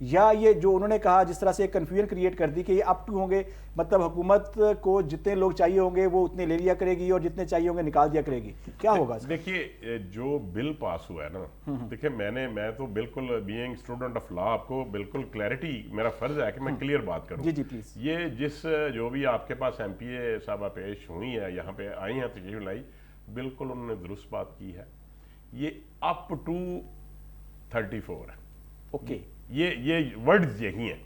یا یہ جو انہوں نے کہا جس طرح سے کنفیوژن کریٹ کر دی کہ یہ اپ ٹو ہوں گے، مطلب حکومت کو جتنے لوگ چاہیے ہوں گے وہ اتنے لے لیا کرے گی اور جتنے چاہیے ہوں گے نکال دیا کرے گی، کیا ہوگا؟ دیکھیے جو بل پاس ہوا ہے نا، دیکھیں میں تو بالکل بینگ اسٹوڈنٹ آف لا آپ کو بالکل کلیئرٹی، میرا فرض ہے کہ میں کلیئر بات کروں. جی پلیز. یہ جو بھی آپ کے پاس ایم پی اے صاحبہ پیش ہوئی ہے، یہاں پہ آئی ہیں تشریف لائی، بالکل انہوں نے درست بات کی ہے. یہ اپ ٹو 34 ہے. اوکے، یہ ورڈز یہی ہیں.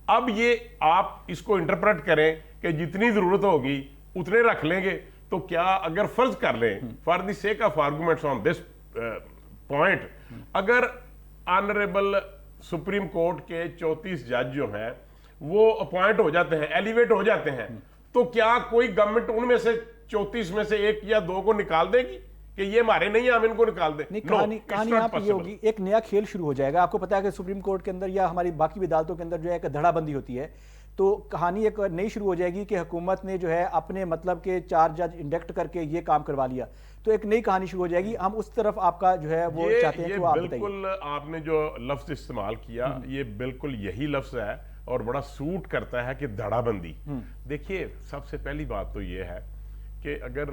اب یہ آپ اس کو انٹرپریٹ کریں کہ جتنی ضرورت ہوگی اتنے رکھ لیں گے. تو کیا اگر فرض کر لیں for the sake of arguments on this point, اگر آنریبل سپریم کورٹ کے 34 جج جو ہیں وہ اپوائنٹ ہو جاتے ہیں، ایلیویٹ ہو جاتے ہیں، تو کیا کوئی گورنمنٹ ان میں سے 34 میں سے 1 یا 2 کو نکال دے گی کہ یہ ہمارے نہیں ہیں ہم ان کو نکال دیں؟ نہیں، کہانی یہاں پہ یہ ہوگی، ایک نیا کھیل شروع ہو جائے گا. آپ کو پتا ہے کہ سپریم کورٹ کے اندر یا ہماری باقی بھی عدالتوں کے اندر جو ہے ایک دھڑا بندی ہوتی ہے، تو کہانی ایک نئی شروع ہو جائے گی کہ حکومت نے جو ہے اپنے مطلب کہ 4 جج انڈکٹ کر کے یہ کام کروا لیا، تو ایک نئی کہانی شروع ہو جائے گی. ہم اس طرف آپ کا جو ہے وہ چاہتے ہیں کہ وہ آپ بتائیے. بالکل آپ نے جو لفظ استعمال کیا یہ بالکل یہی لفظ ہے اور بڑا سوٹ کرتا ہے کہ دھڑا بندی. دیکھیے سب سے پہلی بات تو یہ ہے کہ اگر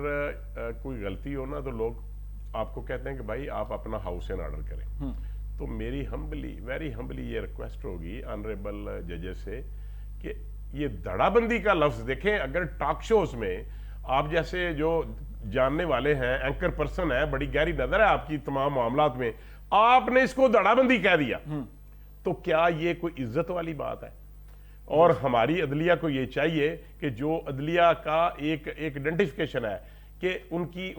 کوئی غلطی ہو نا تو لوگ آپ کو کہتے ہیں کہ بھائی آپ اپنا ہاؤس ان آرڈر کریں. تو میری ویری ہمبلی یہ ریکویسٹ ہوگی آنریبل ججز سے کہ یہ دھڑا بندی کا لفظ دیکھیں. اگر ٹاک شوز میں آپ جیسے جو جاننے والے ہیں، اینکر پرسن ہے، بڑی گہری نظر ہے آپ کی تمام معاملات میں، آپ نے اس کو دھڑا بندی کہہ دیا تو کیا یہ کوئی عزت والی بات ہے؟ اور ہماری عدلیہ کو یہ چاہیے کہ جو عدلیہ کا ایک آئیڈینٹیفیکیشن ہے کہ ان کی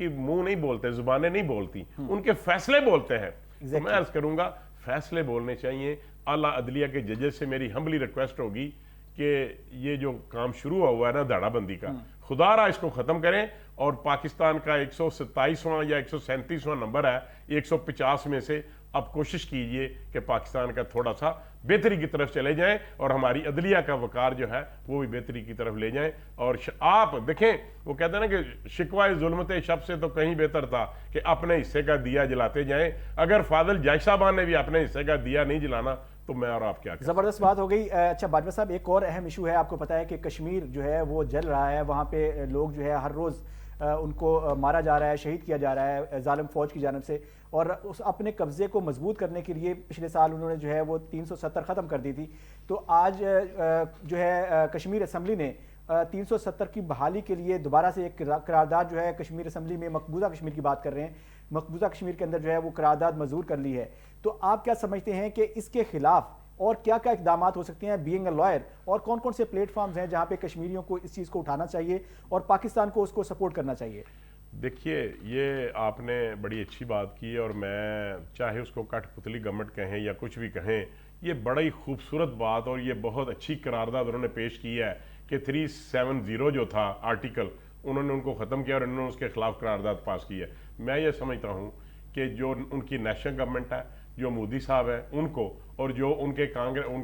منہ نہیں بولتے، زبانیں نہیں بولتی، ان کے فیصلے بولتے ہیں. تو میں عرض کروں گا فیصلے بولنے چاہیے. اعلیٰ عدلیہ کے ججز سے میری ہمبلی ریکویسٹ ہوگی کہ یہ جو کام شروع ہوا ہے نا دھڑا بندی کا، خدا را اس کو ختم کریں. اور پاکستان کا 127واں یا 137واں نمبر ہے، 150 میں سے اب کوشش کیجئے کہ پاکستان کا تھوڑا سا بہتری کی طرف چلے جائیں اور ہماری عدلیہ کا وقار جو ہے وہ بھی بہتری کی طرف لے جائیں. اور آپ دیکھیں وہ کہتے ہیں نا کہ شکوہ ظلمت شب سے تو کہیں بہتر تھا کہ اپنے حصے کا دیا جلاتے جائیں. اگر فاضل جائش صاحبان نے بھی اپنے حصے کا دیا نہیں جلانا تو میں اور آپ کیا کریں. زبردست بات ہو گئی. اچھا باجوہ صاحب، ایک اور اہم ایشو ہے، آپ کو پتا ہے کہ کشمیر جو ہے وہ جل رہا ہے، وہاں پہ لوگ جو ہے ہر روز ان کو مارا جا رہا ہے، شہید کیا جا رہا ہے ظالم فوج کی جانب سے. اور اس اپنے قبضے کو مضبوط کرنے کے لیے پچھلے سال انہوں نے جو ہے وہ 370 ختم کر دی تھی. تو آج جو ہے کشمیر اسمبلی نے 370 کی بحالی کے لیے دوبارہ سے ایک قرارداد جو ہے کشمیر اسمبلی میں، مقبوضہ کشمیر کی بات کر رہے ہیں، مقبوضہ کشمیر کے اندر جو ہے وہ قرارداد منظور کر لی ہے. تو آپ کیا سمجھتے ہیں کہ اس کے خلاف اور کیا کیا اقدامات ہو سکتے ہیں بینگ اے لائر، اور کون کون سے پلیٹ فارمز ہیں جہاں پہ کشمیریوں کو اس چیز کو اٹھانا چاہیے اور پاکستان کو اس کو سپورٹ کرنا چاہیے؟ دیکھیے یہ آپ نے بڑی اچھی بات کی، اور میں چاہے اس کو کٹ پتلی گورنمنٹ کہیں یا کچھ بھی کہیں، یہ بڑی خوبصورت بات اور یہ بہت اچھی قرارداد انہوں نے پیش کی ہے کہ 370 جو تھا آرٹیکل انہوں نے ان کو ختم کیا اور انہوں نے اس کے خلاف قرارداد پاس کی ہے. میں یہ سمجھتا ہوں کہ جو ان کی نیشنل گورنمنٹ ہے، جو مودی صاحب ہیں ان کو، اور جو ان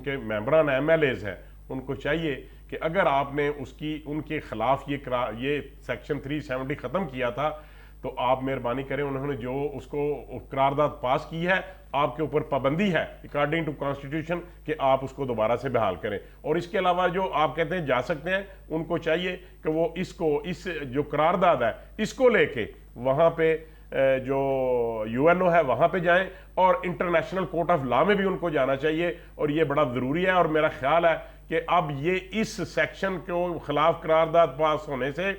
کے ممبران ایم ایل ایز ہیں ان کو چاہیے کہ اگر آپ نے ان کے خلاف یہ سیکشن 370 ختم کیا تھا تو آپ مہربانی کریں، انہوں نے جو اس کو قرارداد پاس کی ہے آپ کے اوپر پابندی ہے اکارڈنگ ٹو کانسٹیٹیوشن کہ آپ اس کو دوبارہ سے بحال کریں. اور اس کے علاوہ جو آپ کہتے ہیں جا سکتے ہیں، ان کو چاہیے کہ وہ اس جو قرارداد ہے اس کو لے کے وہاں پہ جو یو این او ہے وہاں پہ جائیں، اور انٹرنیشنل کورٹ آف لا میں بھی ان کو جانا چاہیے. اور یہ بڑا ضروری ہے، اور میرا خیال ہے کہ اب یہ اس سیکشن کے خلاف قرارداد پاس ہونے سے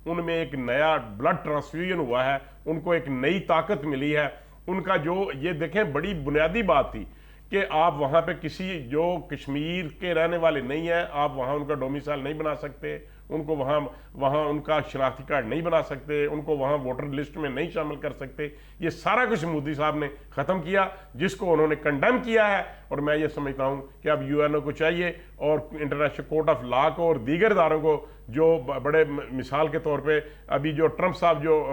ان میں ایک نیا بلڈ ٹرانسفیوژن ہوا ہے، ان کو ایک نئی طاقت ملی ہے. ان کا جو یہ دیکھیں بڑی بنیادی بات تھی کہ آپ وہاں پہ کسی جو کشمیر کے رہنے والے نہیں ہیں آپ وہاں ان کا ڈومیسائل نہیں بنا سکتے، ان کو وہاں ان کا شناختی کارڈ نہیں بنا سکتے، ان کو وہاں ووٹر لسٹ میں نہیں شامل کر سکتے. یہ سارا کچھ مودی صاحب نے ختم کیا، جس کو انہوں نے کنڈیم کیا ہے. اور میں یہ سمجھتا ہوں کہ اب یو این او کو چاہیے اور انٹرنیشنل کورٹ آف لا کو اور دیگر اداروں کو جو بڑے مثال کے طور پہ ابھی جو ٹرمپ صاحب جو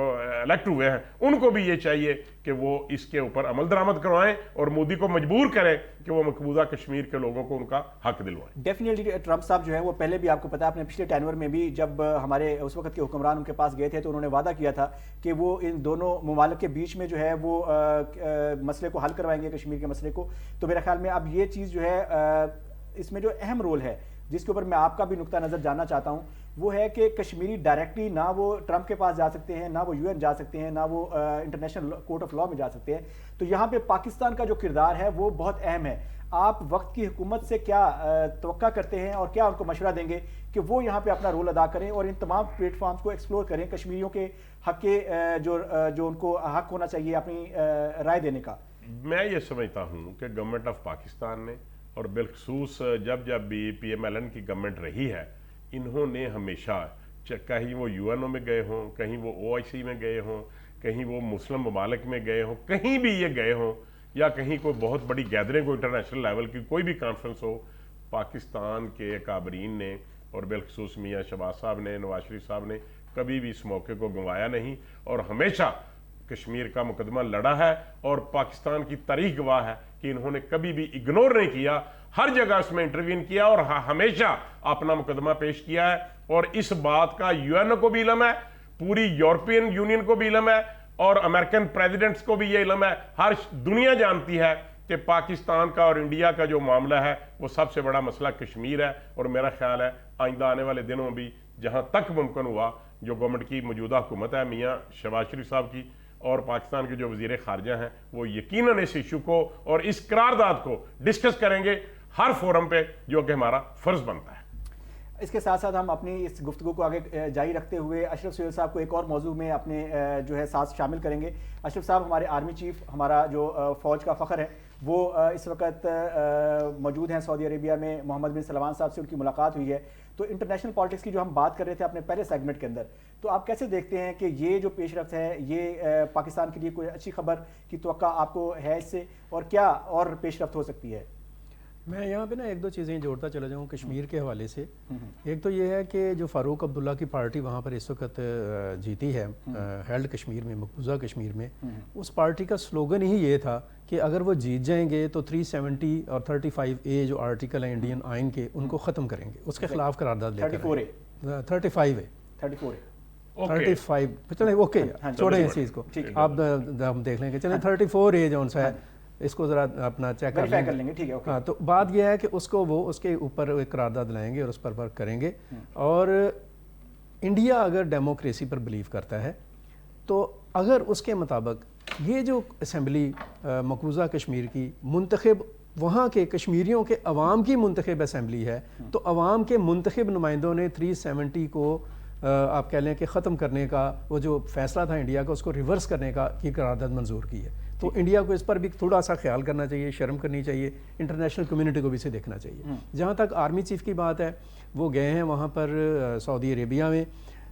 الیکٹ ہوئے ہیں ان کو بھی یہ چاہیے کہ وہ اس کے اوپر عمل درآمد کروائیں اور مودی کو مجبور کریں کہ وہ مقبوضہ کشمیر کے لوگوں کو ان کا حق دلوائیں. ڈیفینیٹلی ٹرمپ صاحب جو ہے وہ پہلے بھی آپ کو پتا ہے اپنے پچھلے ٹینور میں بھی جب ہمارے اس وقت کے حکمران ان کے پاس گئے تھے تو انہوں نے وعدہ کیا تھا کہ وہ ان دونوں ممالک کے بیچ میں جو ہے وہ مسئلے کو حل کروائیں گے، کشمیر کے مسئلے کو. تو میرے خیال میں میں اب یہ چیز جو ہے اس میں جو اہم رول ہے جس کے اوپر میں آپ کا بھی نقطہ نظر جاننا چاہتا ہوں وہ ہے کہ کشمیری ڈائریکٹلی نہ وہ ٹرمپ کے پاس جا سکتے ہیں، نہ وہ UN جا سکتے ہیں، نہ وہ انٹرنیشنل کورٹ آف لاء میں جا سکتے ہیں. تو یہاں پہ پاکستان کا جو کردار ہے وہ بہت اہم ہے. آپ وقت کی حکومت سے کیا توقع کرتے ہیں اور کیا ان کو مشورہ دیں گے کہ وہ یہاں پہ اپنا رول ادا کریں اور ان تمام پلیٹ فارمز کو ایکسپلور کریں کشمیریوں کے حق کے جو ان کو حق ہونا چاہیے اپنی رائے دینے کا؟ میں یہ سمجھتا ہوں کہ گورنمنٹ آف پاکستان نے اور بالخصوص جب بھی PMLN کی گورنمنٹ رہی ہے، انہوں نے ہمیشہ کہیں وہ UNO میں گئے ہوں، کہیں وہ OIC میں گئے ہوں، کہیں وہ مسلم ممالک میں گئے ہوں، کہیں بھی یہ گئے ہوں یا کہیں کوئی بہت بڑی گیدرنگ ہو انٹرنیشنل لیول کی کوئی بھی کانفرنس ہو، پاکستان کے اکابرین نے اور بالخصوص میاں شہباز صاحب نے، نواز شریف صاحب نے کبھی بھی اس موقع کو گنوایا نہیں اور ہمیشہ کشمیر کا مقدمہ لڑا ہے. اور پاکستان کی تاریخ گواہ ہے کہ انہوں نے کبھی بھی اگنور نہیں کیا، ہر جگہ اس میں انٹروین کیا اور ہمیشہ اپنا مقدمہ پیش کیا ہے. اور اس بات کا UN کو بھی علم ہے، پوری یورپین یونین کو بھی علم ہے اور امریکن پریزیڈنٹس کو بھی یہ علم ہے. ہر دنیا جانتی ہے کہ پاکستان کا اور انڈیا کا جو معاملہ ہے وہ سب سے بڑا مسئلہ کشمیر ہے. اور میرا خیال ہے آئندہ آنے والے دنوں بھی جہاں تک ممکن ہوا جو گورنمنٹ کی موجودہ حکومت ہے میاں شہباز شریف صاحب کی اور پاکستان کے جو وزیر خارجہ ہیں وہ یقیناً اس ایشو کو اور اس قرارداد کو ڈسکس کریں گے ہر فورم پہ جو کہ ہمارا فرض بنتا ہے. اس کے ساتھ ساتھ ہم اپنی اس گفتگو کو آگے جاری رکھتے ہوئے اشرف سہیل صاحب کو ایک اور موضوع میں اپنے جو ہے ساتھ شامل کریں گے. اشرف صاحب ہمارے آرمی چیف، ہمارا جو فوج کا فخر ہے، وہ اس وقت موجود ہیں سعودی عربیہ میں. محمد بن سلمان صاحب سے ان کی ملاقات ہوئی ہے. تو انٹرنیشنل پالیٹکس کی جو ہم بات کر رہے تھے اپنے پہلے سیگمنٹ کے اندر، تو آپ کیسے دیکھتے ہیں کہ یہ جو پیش رفت ہے یہ پاکستان کے لیے کوئی اچھی خبر کی توقع آپ کو ہے اس سے، اور کیا اور پیش رفت ہو سکتی ہے؟ میں یہاں پہ نا ایک دو چیزیں جوڑتا چلا جاؤں کشمیر کے حوالے سے. ایک تو یہ ہے کہ جو فاروق عبداللہ کی پارٹی وہاں پر اس وقت جیتی ہے ہیلڈ کشمیر میں، مقبوضہ کشمیر میں، اس پارٹی کا سلوگن ہی یہ تھا کہ اگر وہ جیت جائیں گے تو 370 اور 35A جو آرٹیکل ہیں انڈین آئین کے ان کو ختم کریں گے، اس کے خلاف قرارداد لے کر 35 چلیں اوکے چھوڑیں اس چیز کو، آپ ہم دیکھ لیں گے. چلیں 34A جو سا ہے اس کو ذرا اپنا چیک کر لیں گے. ہاں تو بات یہ ہے کہ اس کو وہ اس کے اوپر ایک قرارداد لائیں گے اور اس پر ورک کریں گے. اور انڈیا اگر ڈیموکریسی پر بلیو کرتا ہے تو اگر اس کے مطابق یہ جو اسمبلی مقبوضہ کشمیر کی منتخب وہاں کے کشمیریوں کے عوام کی منتخب اسمبلی ہے تو عوام کے منتخب نمائندوں نے 370 کو آپ کہہ لیں کہ ختم کرنے کا وہ جو فیصلہ تھا انڈیا کا اس کو ریورس کرنے کا کی قرارداد منظور کی ہے. تو انڈیا کو اس پر بھی تھوڑا سا خیال کرنا چاہیے، شرم کرنی چاہیے، انٹرنیشنل کمیونٹی کو بھی اسے دیکھنا چاہیے. جہاں تک آرمی چیف کی بات ہے وہ گئے ہیں وہاں پر سعودی عربیہ میں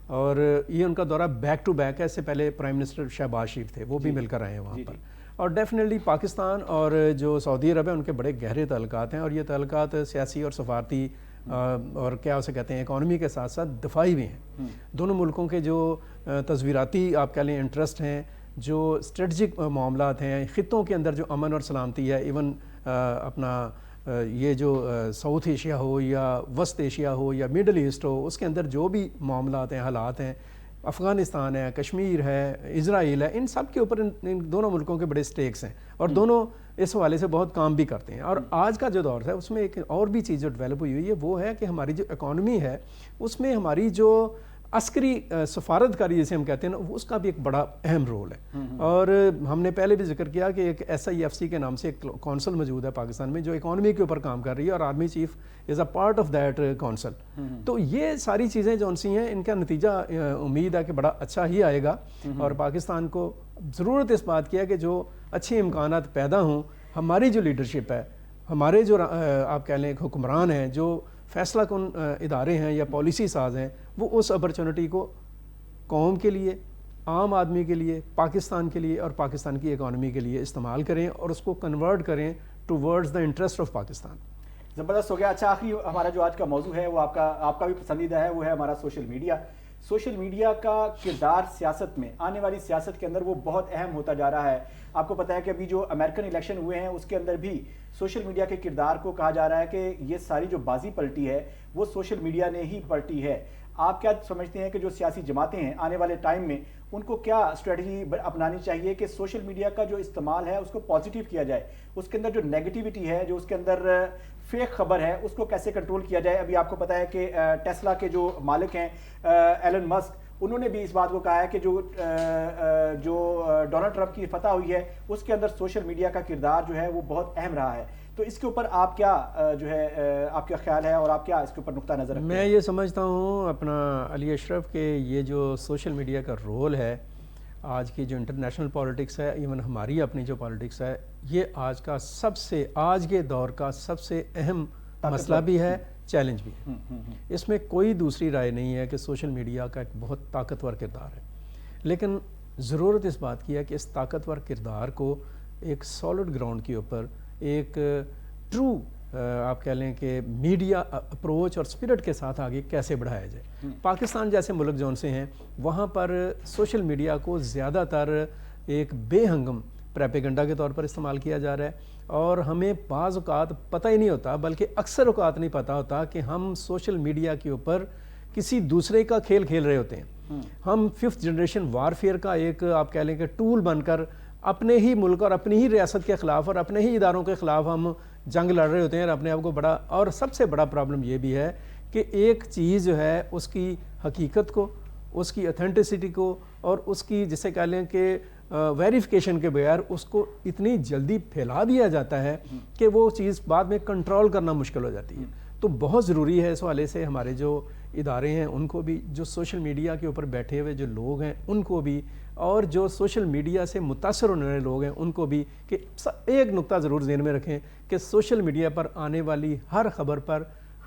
اور یہ ان کا دورہ بیک ٹو بیک ہے. اس سے پہلے پرائم منسٹر شہباز شریف تھے، وہ بھی مل کر آئے ہیں وہاں پر. اور ڈیفینیٹلی پاکستان اور جو سعودی عرب ہے ان کے بڑے گہرے تعلقات ہیں اور یہ تعلقات سیاسی اور سفارتی اور کیا اسے کہتے ہیں اکانومی کے ساتھ ساتھ دفاعی بھی ہیں. دونوں ملکوں کے جو تصویراتی آپ کہہ لیں انٹرسٹ ہیں، جو اسٹریٹجک معاملات ہیں، خطوں کے اندر جو امن اور سلامتی ہے، ایون اپنا یہ جو ساؤتھ ایشیا ہو یا وسط ایشیا ہو یا مڈل ایسٹ ہو، اس کے اندر جو بھی معاملات ہیں، حالات ہیں، افغانستان ہے، کشمیر ہے، اسرائیل ہے، ان سب کے اوپر ان دونوں ملکوں کے بڑے سٹیکس ہیں اور دونوں اس حوالے سے بہت کام بھی کرتے ہیں. اور آج کا جو دور ہے اس میں ایک اور بھی چیز جو ڈیولپ ہوئی ہے وہ ہے کہ ہماری جو اکانومی ہے اس میں ہماری جو عسکری سفارتکاری جسے ہم کہتے ہیں نا، اس کا بھی ایک بڑا اہم رول ہے. اور ہم نے پہلے بھی ذکر کیا کہ ایک SIFC کے نام سے ایک کونسل موجود ہے پاکستان میں جو اکانومی کے اوپر کام کر رہی ہے اور army chief is a part of that council. تو یہ ساری چیزیں جو سی ہیں ان کا نتیجہ امید ہے کہ بڑا اچھا ہی آئے گا اور پاکستان کو ضرورت اس بات کی ہے کہ جو اچھے امکانات پیدا ہوں، ہماری جو لیڈرشپ ہے، ہمارے جو آپ کہہ لیں حکمران ہیں، جو فیصلہ کن ادارے ہیں یا پالیسی ساز ہیں، وہ اس اپرچونٹی کو قوم کے لیے، عام آدمی کے لیے، پاکستان کے لیے اور پاکستان کی اکانومی کے لیے استعمال کریں اور اس کو کنورٹ کریں towards the interest of Pakistan. زبردست ہو گیا. اچھا، آخری ہمارا جو آج کا موضوع ہے وہ آپ کا بھی پسندیدہ ہے، وہ ہے ہمارا سوشل میڈیا. سوشل میڈیا کا کردار سیاست میں، آنے والی سیاست کے اندر وہ بہت اہم ہوتا جا رہا ہے. آپ کو پتہ ہے کہ ابھی جو امریکن الیکشن ہوئے ہیں اس کے اندر بھی سوشل میڈیا کے کردار کو کہا جا رہا ہے کہ یہ ساری جو بازی پلٹی ہے وہ سوشل میڈیا نے ہی پلٹی ہے. آپ کیا سمجھتے ہیں کہ جو سیاسی جماعتیں ہیں آنے والے ٹائم میں ان کو کیا اسٹریٹجی اپنانی چاہیے کہ سوشل میڈیا کا جو استعمال ہے اس کو پازیٹیو کیا جائے، اس کے اندر جو نیگیٹیوٹی ہے، جو اس کے اندر فیک خبر ہے، اس کو کیسے کنٹرول کیا جائے؟ ابھی آپ کو پتا ہے کہ ٹیسلا کے جو مالک ہیں ایلن مسک، انہوں نے بھی اس بات کو کہا ہے کہ جو ڈونلڈ ٹرمپ کی فتح ہوئی ہے اس کے اندر سوشل میڈیا کا کردار جو ہے وہ بہت اہم رہا ہے. تو اس کے اوپر آپ کیا جو ہے آپ کا خیال ہے اور آپ کیا اس کے اوپر نقطہ نظر رکھتے ہیں؟ میں یہ سمجھتا ہوں اپنا علی اشرف کہ یہ جو سوشل میڈیا کا رول ہے آج کی جو انٹرنیشنل پالیٹکس ہے، ایون ہماری اپنی جو پالیٹکس ہے، یہ آج کے دور کا سب سے اہم مسئلہ بھی ہے، چیلنج بھی ہے. اس میں کوئی دوسری رائے نہیں ہے کہ سوشل میڈیا کا ایک بہت طاقتور کردار ہے، لیکن ضرورت اس بات کی ہے کہ اس طاقتور کردار کو ایک سالڈ گراؤنڈ کے اوپر ایک ٹرو آپ کہہ لیں کہ میڈیا اپروچ اور اسپرٹ کے ساتھ آگے کیسے بڑھایا جائے. پاکستان جیسے ملک جون سے ہیں وہاں پر سوشل میڈیا کو زیادہ تر ایک بے ہنگم پریپیگنڈا کے طور پر استعمال کیا جا رہا ہے، اور ہمیں بعض اوقات پتہ ہی نہیں ہوتا، بلکہ اکثر اوقات نہیں پتہ ہوتا کہ ہم سوشل میڈیا کے اوپر کسی دوسرے کا کھیل کھیل رہے ہوتے ہیں. ہم 5th جنریشن وارفیئر کا ایک آپ کہہ لیں کہ ٹول بن کر اپنے ہی ملک اور اپنی ہی ریاست کے خلاف اور اپنے ہی اداروں کے خلاف ہم جنگ لڑ رہے ہوتے ہیں، اور اپنے آپ کو بڑا، اور سب سے بڑا پرابلم یہ بھی ہے کہ ایک چیز جو ہے اس کی حقیقت کو، اس کی اتھینٹسٹی کو، اور اس کی جسے کہہ لیں کہ ویریفیکیشن کے بغیر اس کو اتنی جلدی پھیلا دیا جاتا ہے کہ وہ چیز بعد میں کنٹرول کرنا مشکل ہو جاتی ہے. تو بہت ضروری ہے اس حوالے سے ہمارے جو ادارے ہیں ان کو بھی، جو سوشل میڈیا کے اوپر بیٹھے ہوئے جو لوگ ہیں ان کو بھی، اور جو سوشل میڈیا سے متاثر ہونے والے لوگ ہیں ان کو بھی، کہ ایک نقطہ ضرور ذہن میں رکھیں کہ سوشل میڈیا پر آنے والی ہر خبر پر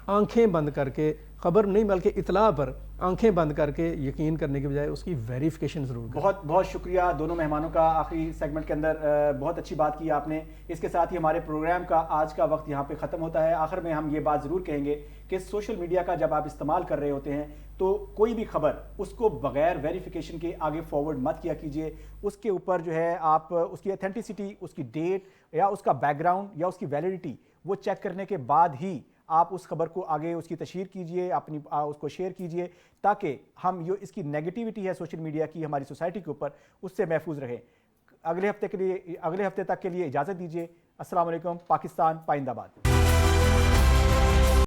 آنکھیں بند کر کے، خبر نہیں بلکہ اطلاع پر آنکھیں بند کر کے یقین کرنے کے بجائے اس کی ویریفیکیشن ضرور کریں. بہت بہت شکریہ دونوں مہمانوں کا. آخری سیگمنٹ کے اندر بہت اچھی بات کی آپ نے. اس کے ساتھ ہی ہمارے پروگرام کا آج کا وقت یہاں پہ ختم ہوتا ہے. آخر میں ہم یہ بات ضرور کہیں گے کہ سوشل میڈیا کا جب آپ استعمال کر رہے ہوتے ہیں تو کوئی بھی خبر اس کو بغیر ویریفیکیشن کے آگے فارورڈ مت کیا کیجیے. اس کے اوپر جو ہے آپ اس کی اتھینٹسٹی، اس کی ڈیٹ یا اس کا بیک گراؤنڈ یا اس کی ویلیڈیٹی وہ چیک کرنے کے بعد ہی آپ اس خبر کو آگے اس کی تشہیر کیجئے، اپنی اس کو شیئر کیجئے، تاکہ ہم جو اس کی نیگیٹیوٹی ہے سوشل میڈیا کی ہماری سوسائٹی کے اوپر اس سے محفوظ رہیں. اگلے ہفتے تک کے لیے اجازت دیجئے. السلام علیکم. پاکستان پائندہ باد.